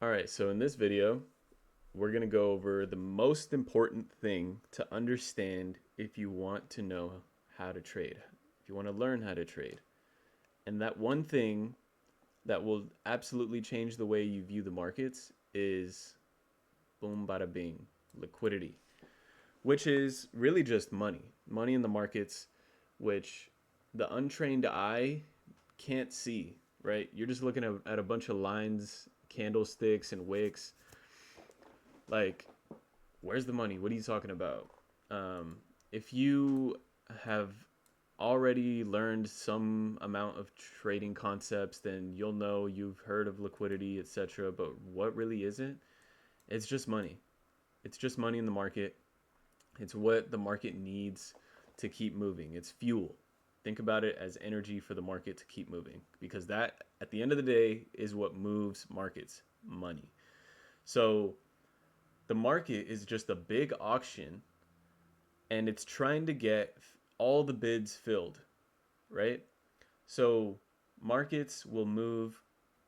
All right, so in this video, we're going to go over the most important thing to understand if you want to know how to trade, if you want to learn how to trade. And that one thing that will absolutely change the way you view the markets is boom, bada bing, liquidity, which is really just money in the markets, which the untrained eye can't see, right? You're just looking at a bunch of lines, candlesticks, and wicks. Like, where's the money? What are you talking about? If you have already learned some amount of trading concepts, then you'll know you've heard of liquidity, etc. But what really is it? It's just money. It's just money in the market. It's what the market needs to keep moving. It's fuel. Think about it as energy for the market to keep moving, because that, at the end of the day, is what moves markets, money. So the market is just a big auction, and it's trying to get all the bids filled, right? So markets will move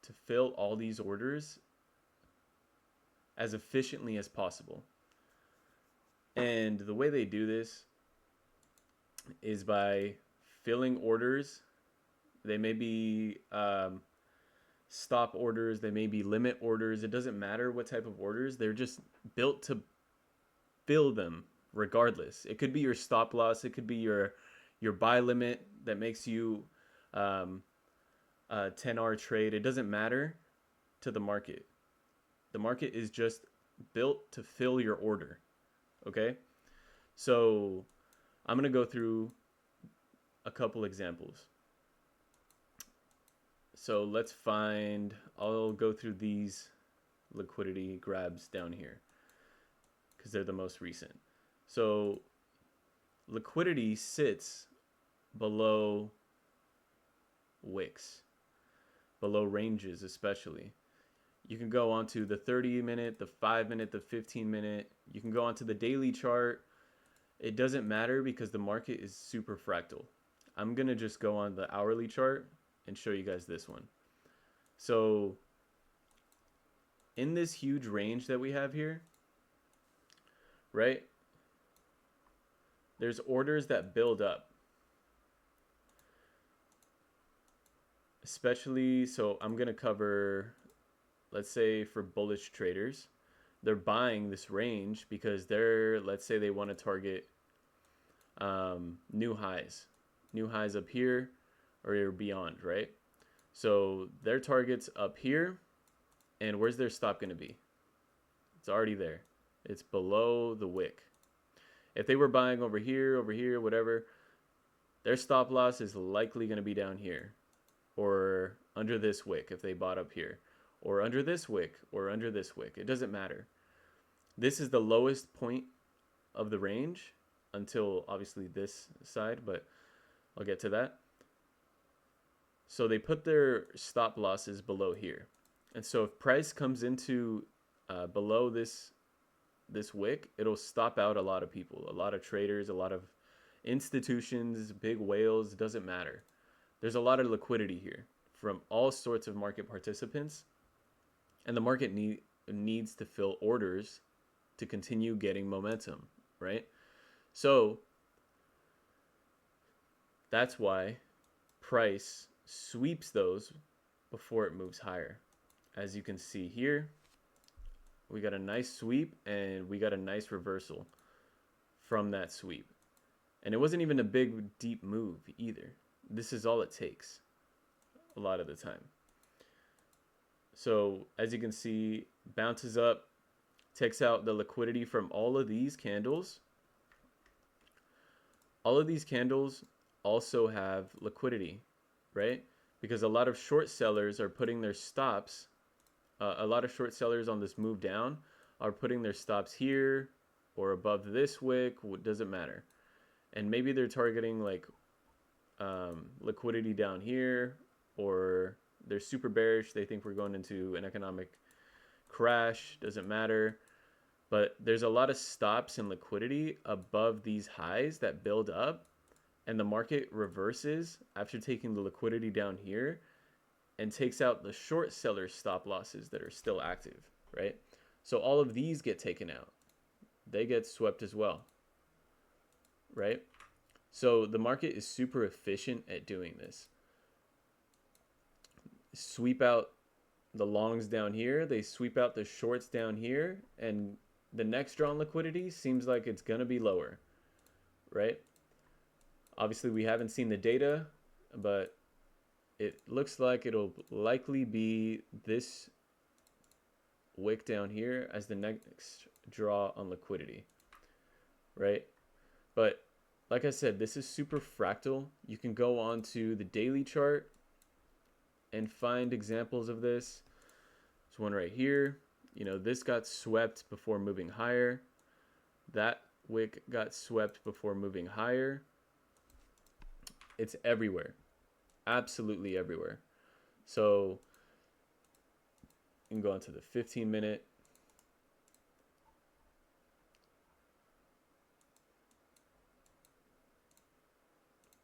to fill all these orders as efficiently as possible. And the way they do this is by filling orders. They may be stop orders, they may be limit orders. It doesn't matter what type of orders. They're just built to fill them regardless. It could be your stop loss. It could be your buy limit that makes you a 10R trade. It doesn't matter to the market. The market is just built to fill your order. Okay? So I'm going to go through a couple examples. So I'll go through these liquidity grabs down here because they're the most recent. So liquidity sits below wicks, below ranges especially. You can go onto the 30-minute, the 5-minute, the 15-minute. You can go onto the daily chart. It doesn't matter because the market is super fractal. I'm going to just go on the hourly chart and show you guys this one. So in this huge range that we have here, right, there's orders that build up. Especially, so I'm going to cover, let's say for bullish traders, they're buying this range because let's say they want to target new highs up here or beyond, right? So their target's up here, and where's their stop going to be? It's already there. It's below the wick. If they were buying over here, whatever, their stop loss is likely going to be down here or under this wick if they bought up here, or under this wick or under this wick. It doesn't matter. This is the lowest point of the range until obviously this side, but I'll get to that. So they put their stop losses below here. And so if price comes into below this wick, it'll stop out a lot of people, a lot of traders, a lot of institutions, big whales. It doesn't matter. There's a lot of liquidity here from all sorts of market participants, and the market needs to fill orders to continue getting momentum, right? So that's why price sweeps those before it moves higher. As you can see here, we got a nice sweep and we got a nice reversal from that sweep. And it wasn't even a big, deep move either. This is all it takes a lot of the time. So as you can see, bounces up, takes out the liquidity from all of these candles. All of these candles also have liquidity, right? Because a lot of short sellers are putting their stops, a lot of short sellers on this move down are putting their stops here or above this wick. Doesn't matter. And maybe they're targeting like liquidity down here, or they're super bearish. They think we're going into an economic crash. Doesn't matter. But there's a lot of stops and liquidity above these highs that build up, and the market reverses after taking the liquidity down here, and takes out the short seller stop losses that are still active, right? So all of these get taken out. They get swept as well, right? So the market is super efficient at doing this. Sweep out the longs down here, they sweep out the shorts down here, and the next drawn liquidity seems like it's going to be lower, right? Obviously, we haven't seen the data, but it looks like it'll likely be this wick down here as the next draw on liquidity, right? But like I said, this is super fractal. You can go on to the daily chart and find examples of this. There's one right here. You know, this got swept before moving higher. That wick got swept before moving higher. It's everywhere. Absolutely everywhere. So you can go on to the 15-minute.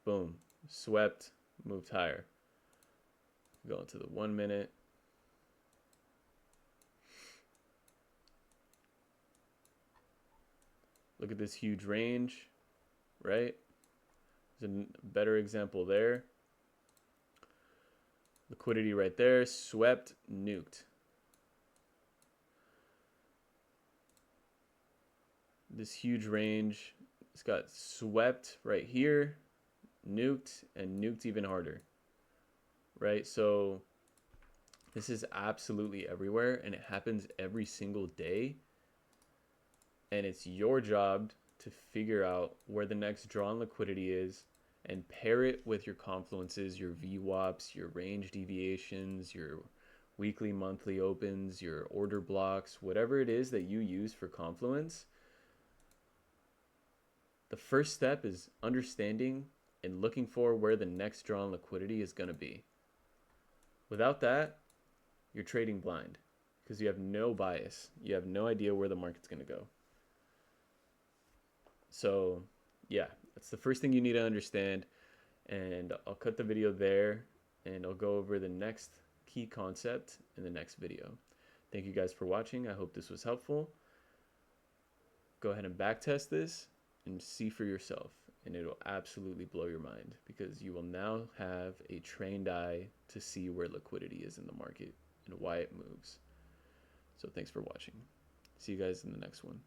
Boom. Swept, moved higher. Go into the 1 minute. Look at this huge range, right? There's a better example there. Liquidity right there, swept, nuked. This huge range, it's got swept right here, nuked, and nuked even harder, right? So this is absolutely everywhere, and it happens every single day. And it's your job to figure out where the next drawn liquidity is and pair it with your confluences, your VWAPs, your range deviations, your weekly, monthly opens, your order blocks, whatever it is that you use for confluence. The first step is understanding and looking for where the next drawn liquidity is going to be. Without that, you're trading blind because you have no bias. You have no idea where the market's going to go. So yeah, that's the first thing you need to understand. And I'll cut the video there and I'll go over the next key concept in the next video. Thank you guys for watching. I hope this was helpful. Go ahead and backtest this and see for yourself. And it'll absolutely blow your mind because you will now have a trained eye to see where liquidity is in the market and why it moves. So thanks for watching. See you guys in the next one.